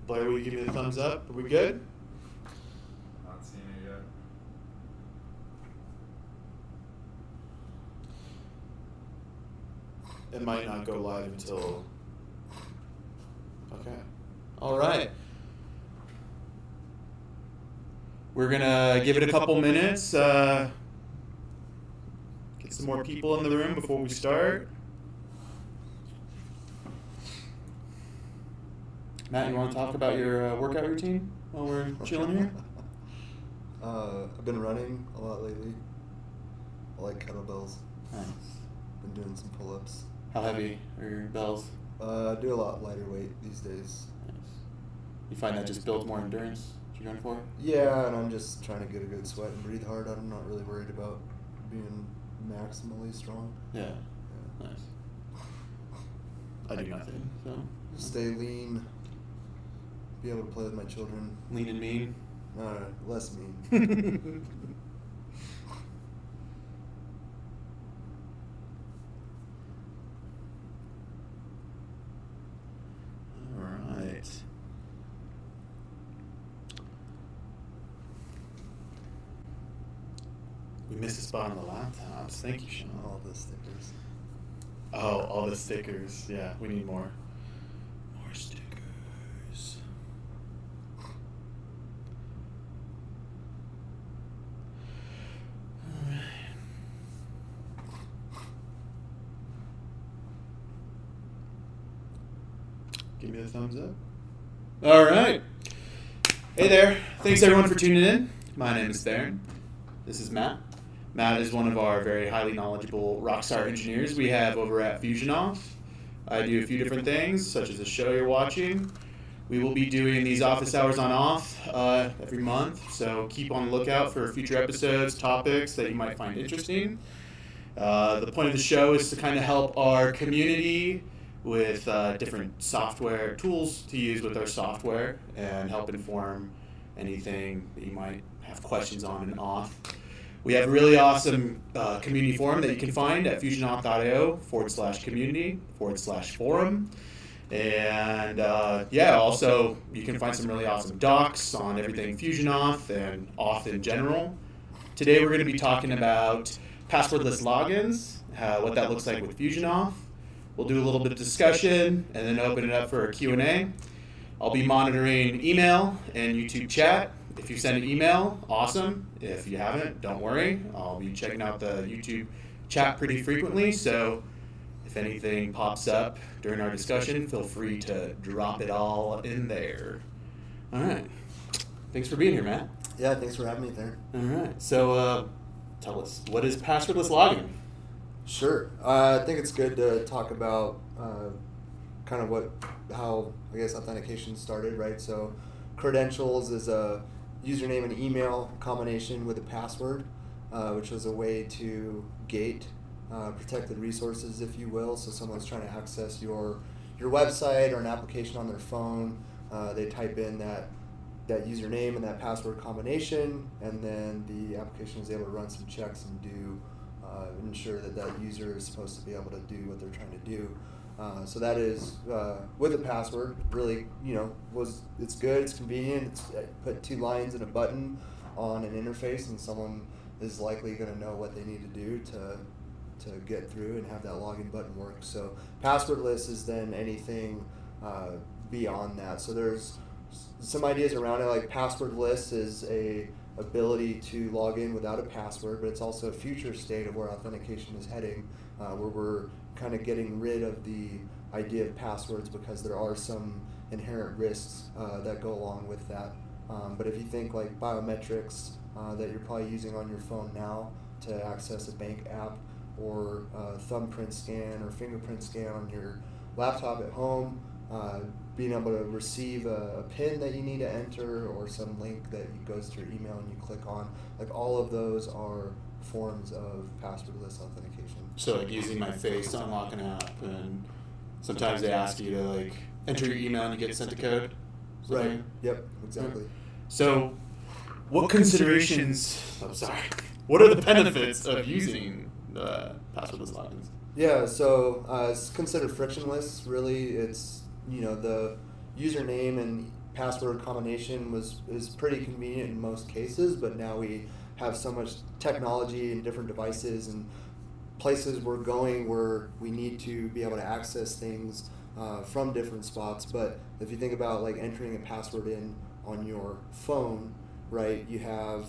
Blair, will you give me the thumbs up? Are we good? Not seeing it yet. It might not go live until... Okay. All right. We're going to give it a couple minutes. Get some more people in the room before we start. Matt, you want to talk about your workout routine while we're chilling here? I've been running a lot lately. I like kettlebells. Nice. Been doing some pull-ups. How heavy are your bells? I do a lot lighter weight these days. Nice. You find that just builds more endurance? What you're going for? Yeah, and I'm just trying to get a good sweat and breathe hard. I'm not really worried about being maximally strong. Yeah. Nice. I do nothing, so. Stay lean. Be able to play with my children. Lean and mean? Less mean. All right. We missed a spot on the laptops. Thank you, Sean. All the stickers. Oh, all the stickers. Yeah, we need more. More stickers. All right. Give me the thumbs up. All right. Hey there. Thanks everyone for tuning in. My name is Tharon. This is Matt. Matt is one of our very highly knowledgeable rockstar engineers we have over at FusionAuth. I do a few different things, such as the show you're watching. We will be doing these office hours on off every month, so keep on the lookout for future episodes, topics that you might find interesting. The point of the show is to kind of help our community with different software tools to use with our software and help inform anything that you might have questions on in Auth. We have a really awesome community forum that you can find at fusionauth.io/community/forum. And also you can find some really awesome docs on everything FusionAuth and Auth in general. Today we're going to be talking about passwordless logins, what that looks like with FusionAuth. We'll do a little bit of discussion and then open it up for a Q&A. I'll be monitoring email and YouTube chat. If you send an email, awesome. If you haven't, don't worry. I'll be checking out the YouTube chat pretty frequently, so if anything pops up during our discussion, feel free to drop it all in there. All right. Thanks for being here, Matt. Yeah, thanks for having me there. All right. So tell us, what is passwordless login? Sure. I think it's good to talk about kind of how I guess authentication started, right? So credentials is a username and email combination with a password, which was a way to gate protected resources, if you will. So someone's trying to access your website or an application on their phone, they type in that username and that password combination, and then the application is able to run some checks and ensure that user is supposed to be able to do what they're trying to do. So that is with a password. Really, it's good. It's convenient. Put 2 lines and a button on an interface, and someone is likely going to know what they need to do to get through and have that login button work. So passwordless is then anything beyond that. So there's some ideas around it, like passwordless is a ability to log in without a password, but it's also a future state of where authentication is heading, where we're kind of getting rid of the idea of passwords because there are some inherent risks that go along with that. But if you think like biometrics that you're probably using on your phone now to access a bank app, or thumbprint scan or fingerprint scan on your laptop at home, being able to receive a PIN that you need to enter or some link that goes to your email and you click on, like all of those are forms of passwordless authentication. So like using my face to unlock an app, and sometimes they ask you to like enter your email and you get sent a code. Right. Like, yep. Exactly. So, what considerations? What are the benefits of using passwordless logins? Yeah. So it's considered frictionless. Really, it's the username and password combination is pretty convenient in most cases, but now we have so much technology and different devices and places we're going where we need to be able to access things from different spots. But if you think about like entering a password in on your phone, right, you have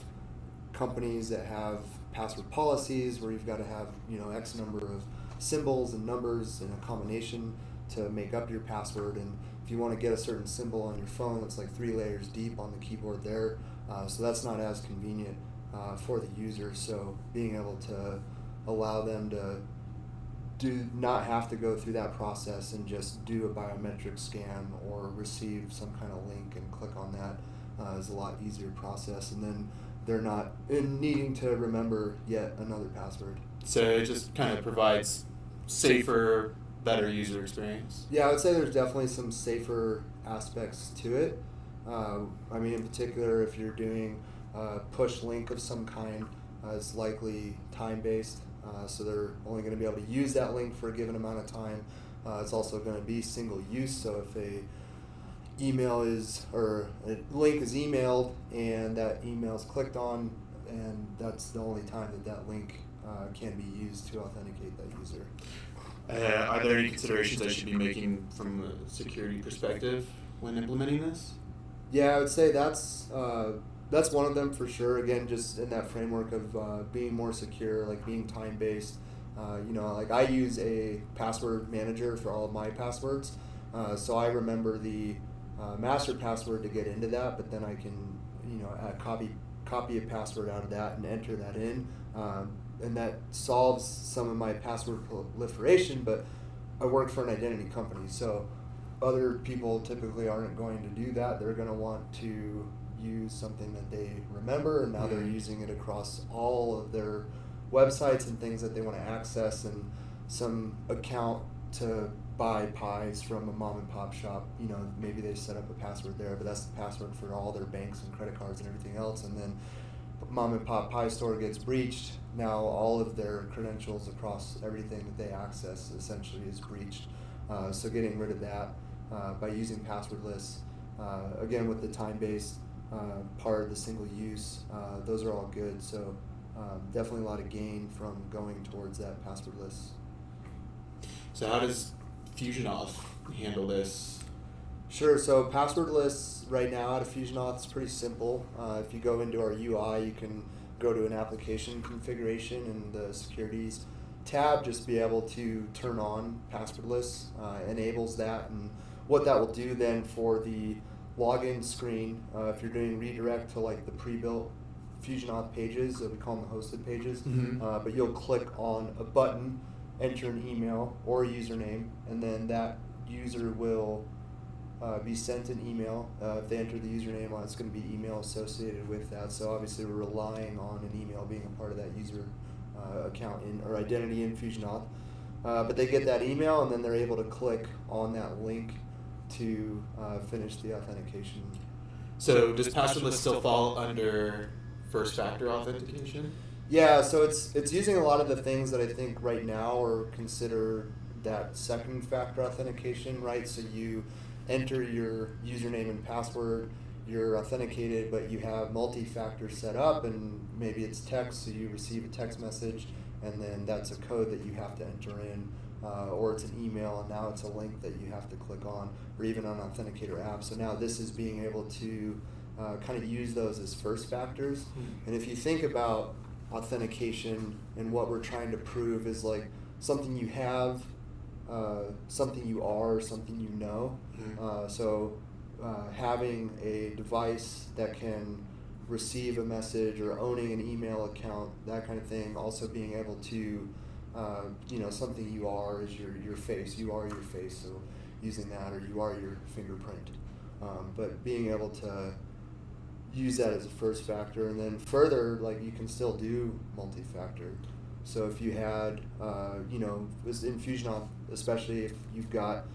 companies that have password policies where you've got to have, X number of symbols and numbers in a combination to make up your password. And if you want to get a certain symbol on your phone, it's like 3 layers deep on the keyboard there. So that's not as convenient for the user. So being able to allow them to not have to go through that process and just do a biometric scan or receive some kind of link and click on that is a lot easier process. And then they're not needing to remember yet another password. So it just kind of provides safer, better user experience. Yeah, I would say there's definitely some safer aspects to it. In particular, if you're doing a push link of some kind, it's likely time-based. So they're only going to be able to use that link for a given amount of time. It's also going to be single use. So if a link is emailed and that email is clicked on, and that's the only time that link can be used to authenticate that user. Are there any considerations I should be making from a security perspective when implementing this? Yeah, I would say that's one of them for sure. Again, just in that framework of being more secure, like being time-based. Like I use a password manager for all of my passwords. So I remember the master password to get into that, but then I can, copy a password out of that and enter that in. And that solves some of my password proliferation, but I work for an identity company, so other people typically aren't going to do that. They're going to want to use something that they remember, and now they're using it across all of their websites and things that they want to access, and some account to buy pies from a mom and pop shop. Maybe they set up a password there, but that's the password for all their banks and credit cards and everything else, and then mom and pop pie store gets breached. Now all of their credentials across everything that they access essentially is breached. So getting rid of that by using Passwordless, again with the time-based part, the single use, those are all good. So definitely a lot of gain from going towards that Passwordless. So how does FusionAuth handle this? Sure. So Passwordless right now out of FusionAuth is pretty simple. If you go into our UI, you can go to an application configuration and the securities tab, just be able to turn on Passwordless, enables that. And what that will do then for the login screen, if you're doing redirect to like the pre-built FusionAuth pages, we call them the hosted pages, but you'll click on a button, enter an email or a username, and then that user will be sent an email. If they enter the username, it's going to be email associated with that. So obviously we're relying on an email being a part of that user account or identity in FusionAuth. But they get that email, and then they're able to click on that link to finish the authentication. So does Passwordless still fall under first factor authentication? Yeah, so it's using a lot of the things that I think right now are considered that second factor authentication, right? So you enter your username and password, you're authenticated, but you have multi-factor set up, and maybe it's text, so you receive a text message, and then that's a code that you have to enter in, or it's an email, and now it's a link that you have to click on, or even an authenticator app. So now this is being able to kind of use those as first factors. And if you think about authentication and what we're trying to prove is like something you have, something you are, something you know. So having a device that can receive a message or owning an email account, that kind of thing, also being able to, something you are is your face. You are your face, so using that, or you are your fingerprint. But being able to use that as a first factor, and then further, like you can still do multi-factor. So if you had, in FusionAuth, especially if you've got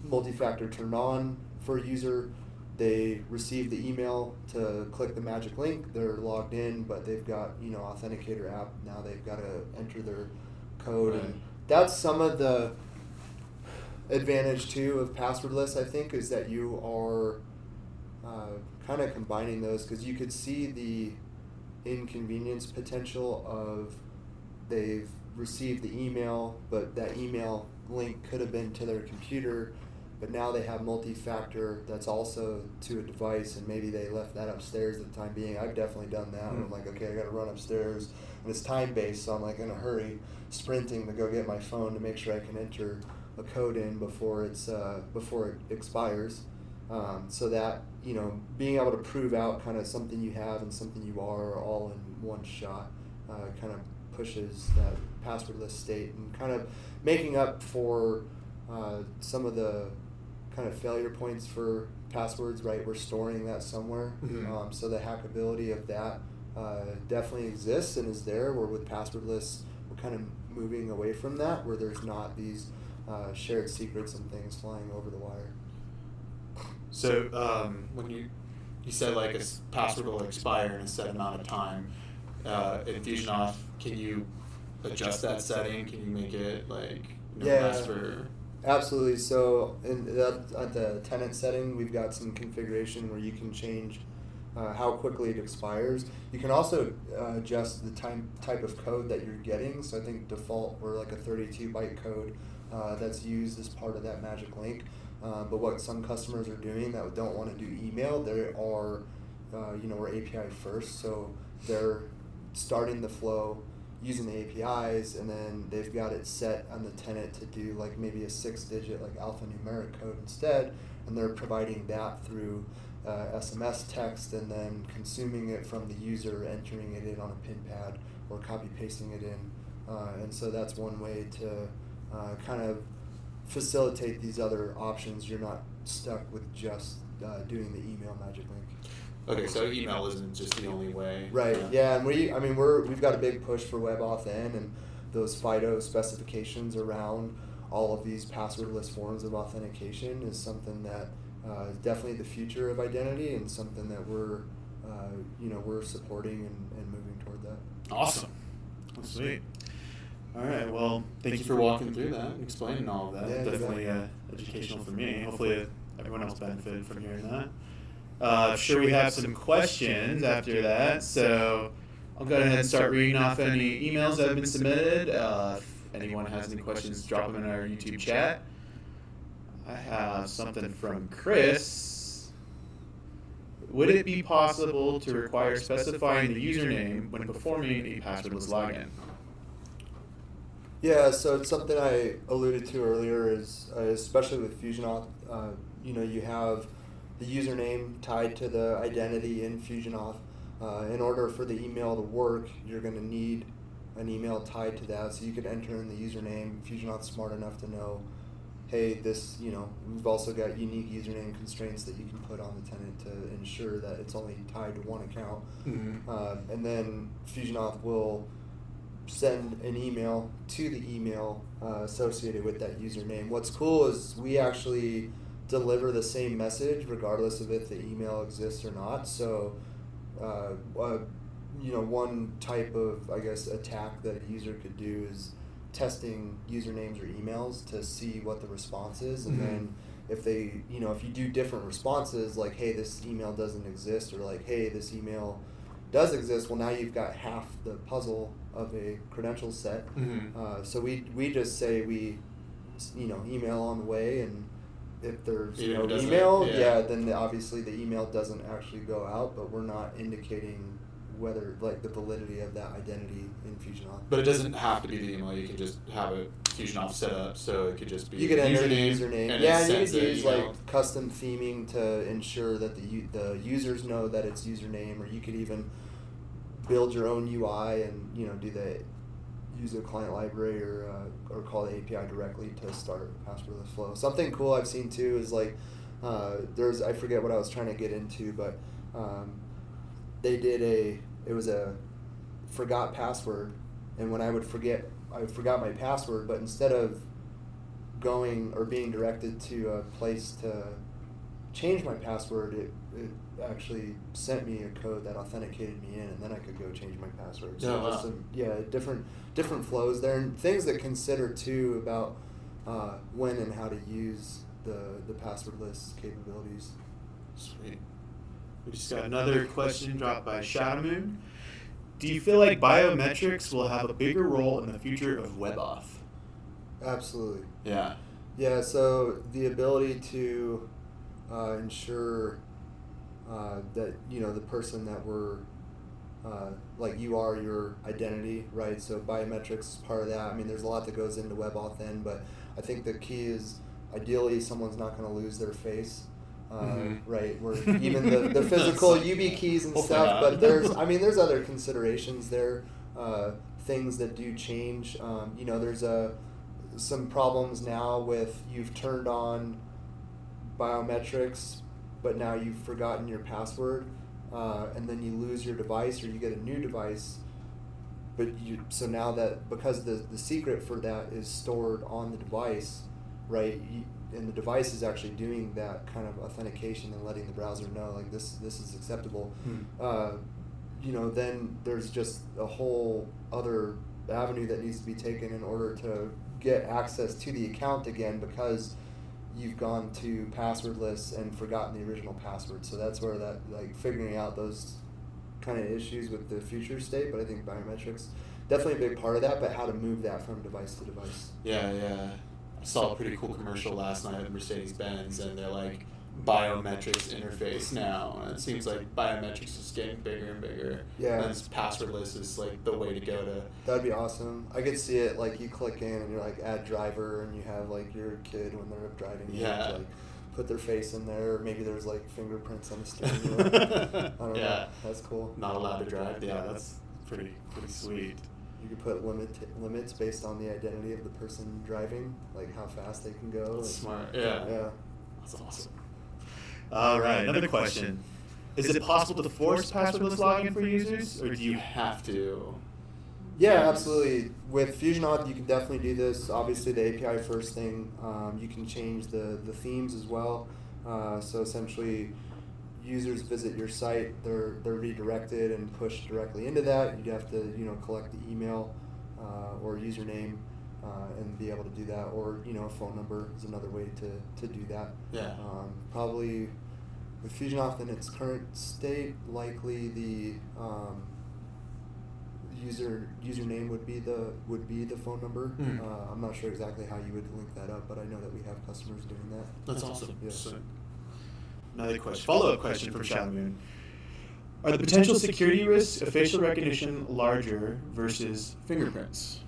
multi-factor turned on for a user, they receive the email to click the magic link, they're logged in, but they've got, Authenticator app, now they've got to enter their code. Right. And that's some of the advantage too of Passwordless, I think, is that you are kind of combining those, because you could see the inconvenience potential of they've received the email, but that email link could have been to their computer, but now they have multi-factor that's also to a device, and maybe they left that upstairs at the time being. I've definitely done that. Where I'm like, okay, I got to run upstairs, and it's time-based, so I'm like in a hurry, sprinting to go get my phone to make sure I can enter a code in before it expires. So that, being able to prove out kind of something you have and something you are all in one shot kind of pushes that passwordless state, and kind of making up for some of the kind of failure points for passwords, right? We're storing that somewhere. Mm-hmm. So the hackability of that definitely exists and is there, where with passwordless, we're kind of moving away from that, where there's not these shared secrets and things flying over the wire. So when you said like a password will expire in a set amount of time, in FusionAuth, can you adjust that setting? Can you make it like last for? Absolutely. So at the tenant setting, we've got some configuration where you can change how quickly it expires. You can also adjust the type of code that you're getting. So I think default we're like a 32-byte code that's used as part of that magic link. But what some customers are doing that don't want to do email, they are, we're API first, so they're starting the flow using the APIs, and then they've got it set on the tenant to do like maybe a 6-digit like alphanumeric code instead, and they're providing that through SMS text, and then consuming it from the user, entering it in on a pin pad or copy pasting it in, and so that's one way to kind of facilitate these other options. You're not stuck with just doing the email magic link. Okay, so email isn't just the only way. Right. Yeah, and we've got a big push for WebAuthn and those FIDO specifications around all of these passwordless forms of authentication is something that is definitely the future of identity, and something that we're supporting and moving toward that. Awesome. That's sweet. All right. Well, thank you for walking through that and explaining all of that. Yeah, Definitely educational for me. Hopefully everyone else benefited from hearing that. Sure, we have some questions after that, so I'll go ahead and start reading off any emails that have been submitted. If anyone has any questions, drop them in our YouTube chat. I have something from Chris. Would it be possible to require specifying the username when performing a passwordless login? Yeah, so it's something I alluded to earlier, is especially with FusionAuth, you have the username tied to the identity in FusionAuth. In order for the email to work, you're going to need an email tied to that, so you could enter in the username. FusionAuth's smart enough to know, hey, this, we've also got unique username constraints that you can put on the tenant to ensure that it's only tied to one account. Mm-hmm. And then FusionAuth will send an email to the email associated with that username. What's cool is we actually deliver the same message regardless of if the email exists or not. So, one type of, attack that a user could do is testing usernames or emails to see what the response is, and then if they, if you do different responses, like, hey, this email doesn't exist, or like, hey, this email does exist, well, now you've got half the puzzle of a credential set. So we just say email on the way, and if there's no email, then obviously the email doesn't actually go out, but we're not indicating whether, like, the validity of that identity in FusionAuth. But it doesn't have to be the email. You can just have a FusionAuth set up, so it could just be you could enter the username. And you could use like custom theming to ensure that the users know that it's username, or you could even build your own UI and use a client library or call the API directly to start a passwordless flow. Something cool I've seen too is like I forget what I was trying to get into, but they did it was a forgot password, and when I forgot my password, but instead of going or being directed to a place to change my password, it actually sent me a code that authenticated me in, and then I could go change my password. So different flows there, and things to consider too about when and how to use the passwordless capabilities. Sweet. We just got another question dropped by Shadowmoon. Do you feel like biometrics will have a bigger role in the future of WebAuth? Absolutely. Yeah. Yeah, so the ability to ensure that, the person that we're, like you are your identity, right? So biometrics is part of that. I mean, there's a lot that goes into WebAuth then, but I think the key is ideally someone's not going to lose their face. Right, where even the physical UB keys and Hopefully stuff, not. but there's other considerations there, things that do change. There's some problems now with you've turned on biometrics, but now you've forgotten your password, and then you lose your device or you get a new device. So now that because the secret for that is stored on the device, right? And the device is actually doing that kind of authentication and letting the browser know like this is acceptable. Then there's just a whole other avenue that needs to be taken in order to get access to the account again because you've gone to passwordless and forgotten the original password. So that's where that like figuring out those kind of issues with the future state. But I think biometrics definitely a big part of that. But how to move that from device to device. Yeah. I saw a pretty cool commercial last night at Mercedes-Benz, and they're like, biometrics interface now. And it seems like biometrics is getting bigger and bigger. Yeah. And passwordless is like the way to go to. That'd be awesome. I could see it like you click in and you're like add driver and you have like your kid when they're driving. Yeah. Like put their face in there. Or maybe there's like fingerprints on the steering wheel. I don't know. That's cool. Not allowed to drive. Yeah, that's pretty sweet. You could put limits based on the identity of the person driving, like how fast they can go. That's smart. Yeah. That's awesome. All right, another question. Is it possible to force passwordless login for users, or do you have to? Yeah, absolutely. With FusionAuth, you can definitely do this. Obviously, the API first thing. You can change the themes as well. So essentially, users visit your site, they're redirected and pushed directly into that. You'd have to collect the email or username and be able to do that, or a phone number is another way to do that. Yeah. Probably with FusionAuth in its current state, likely the username would be the phone number. I'm not sure exactly how you would link that up, but I know that we have customers doing that. That's awesome. Yeah. So, another question, follow-up question from Shadowmoon. Are the potential security risks of facial recognition larger versus fingerprints?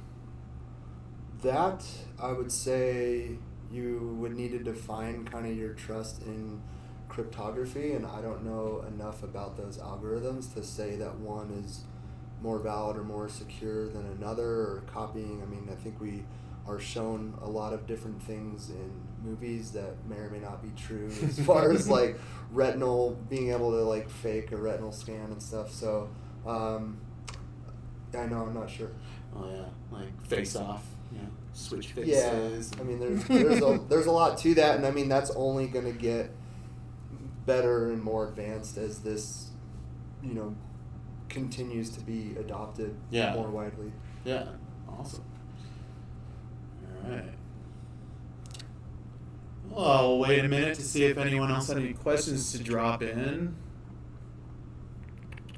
That, I would say you would need to define kind of your trust in cryptography, and I don't know enough about those algorithms to say that one is more valid or more secure than another, or copying. I mean, I think we are shown a lot of different things in movies that may or may not be true as far as like retinal, being able to like fake a retinal scan and stuff. So I know, I'm not sure. Oh yeah, like face off, switch faces. Yeah, I mean there's a lot to that, and I mean that's only going to get better and more advanced as this continues to be adopted more widely. Yeah, awesome. All right. Well, I'll wait a minute to see if anyone else had any questions to drop in.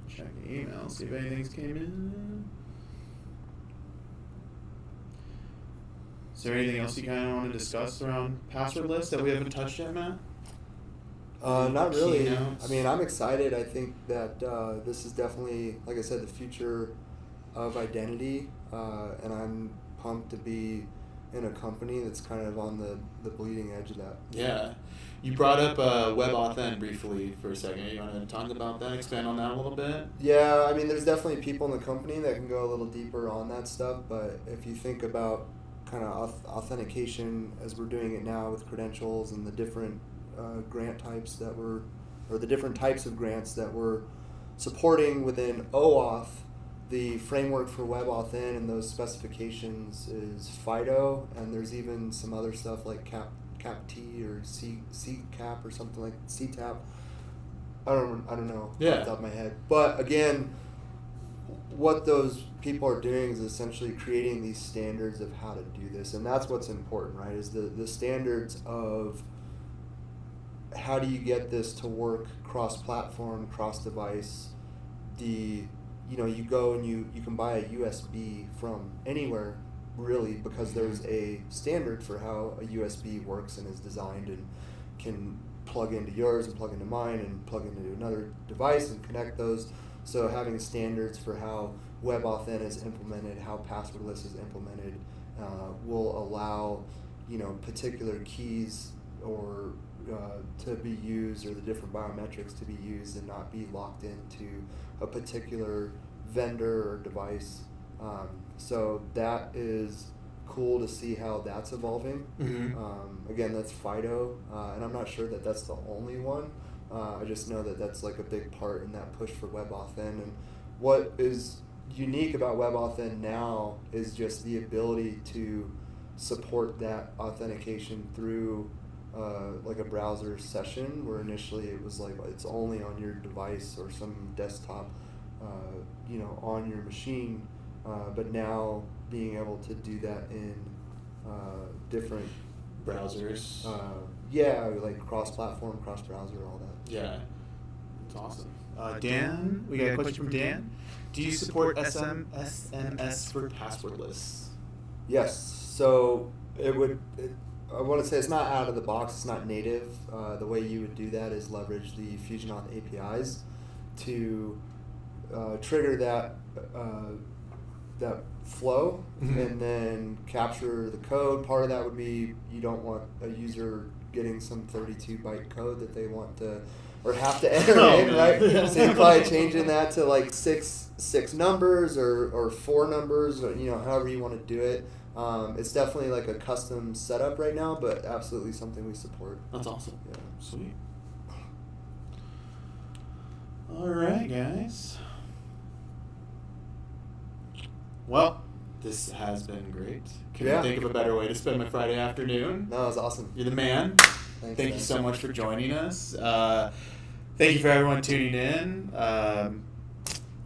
Check the email, see if anything's came in. Is there anything else you kind of want to discuss around passwordless that we haven't touched yet, Matt? Not really. Keynotes? I mean, I'm excited. I think that this is definitely, like I said, the future of identity, and I'm pumped to be in a company that's kind of on the bleeding edge of that. Yeah. You brought up WebAuth briefly for a second. You want to talk about that, expand on that a little bit? Yeah, I mean, there's definitely people in the company that can go a little deeper on that stuff, but if you think about kind of authentication as we're doing it now with credentials and the different grant types or the different types of grants that we're supporting within OAuth, the framework for WebAuth and those specifications is FIDO, and there's even some other stuff like CAP-T or CCAP or something like CTAP. I don't know off the top of my head. But again, what those people are doing is essentially creating these standards of how to do this, and that's what's important, right? Is the standards of how do you get this to work cross-platform, cross-device? You go and you can buy a USB from anywhere, really, because there's a standard for how a USB works and is designed and can plug into yours and plug into mine and plug into another device and connect those. So having standards for how WebAuthn is implemented, how Passwordless is implemented, will allow particular keys or to be used, or the different biometrics to be used and not be locked into a particular vendor or device. So that is cool to see how that's evolving. Mm-hmm. Again, that's FIDO, and I'm not sure that that's the only one. I just know that that's like a big part in that push for WebAuthn. And what is unique about WebAuthn now is just the ability to support that authentication through like a browser session, where initially it was like it's only on your device or some desktop, on your machine, but now being able to do that in different Browsers. Like cross-platform, cross-browser, all that. Yeah, it's awesome. Dan, we got a question from Dan. Do you support SMS for passwordless? Yes. So I want to say it's not out of the box. It's not native. The way you would do that is leverage the FusionAuth APIs to trigger that flow, Mm-hmm. and then capture the code. Part of that would be you don't want a user getting some 32-byte code that they want to or have to enter in, right? So you're probably changing that to like six numbers or 4 numbers, or however you want to do it. It's definitely like a custom setup right now, but absolutely something we support. That's awesome. Yeah. Sweet. All right, guys. Well, this has been great. Couldn't think of a better way to spend my Friday afternoon. No, it was awesome. You're the man. Thanks, Thank you so much for joining us. Thank you for everyone tuning in.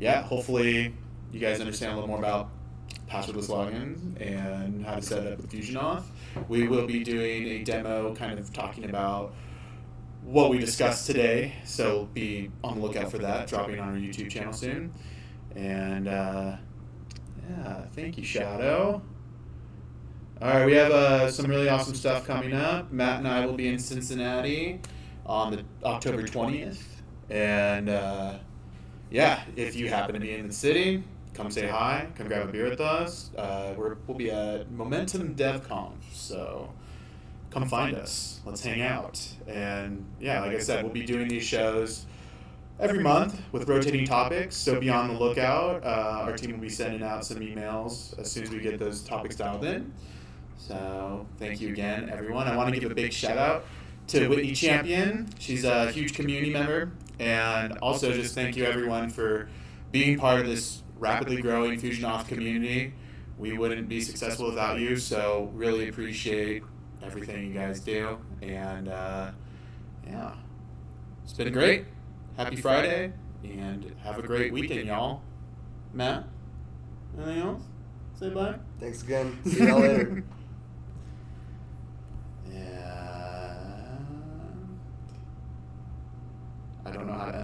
Hopefully you guys understand a little more about passwordless logins and how to set it up with FusionAuth. We will be doing a demo kind of talking about what we discussed today, so be on the lookout for that, dropping on our YouTube channel soon. And thank you, Shadow. All right, we have some really awesome stuff coming up. Matt and I will be in Cincinnati on the October 20th. And if you happen to be in the city, come say hi, come grab a beer with us. We'll be at Momentum DevConf, so come find us. Let's hang out. And like I said, we'll be doing these shows every month with rotating topics, so be on the lookout. Our team will be sending out some emails as soon as we get those topics dialed in. So thank you again, everyone. I want to give a big shout out to Whitney Champion. She's a huge community member. And also just thank you, everyone, for being part of this rapidly growing FusionAuth community. We wouldn't be successful without you, so really appreciate everything you guys do. And it's been great. Happy Friday, and have a great weekend, y'all. Matt, anything else? Say bye. Thanks again. See y'all later. I don't know how to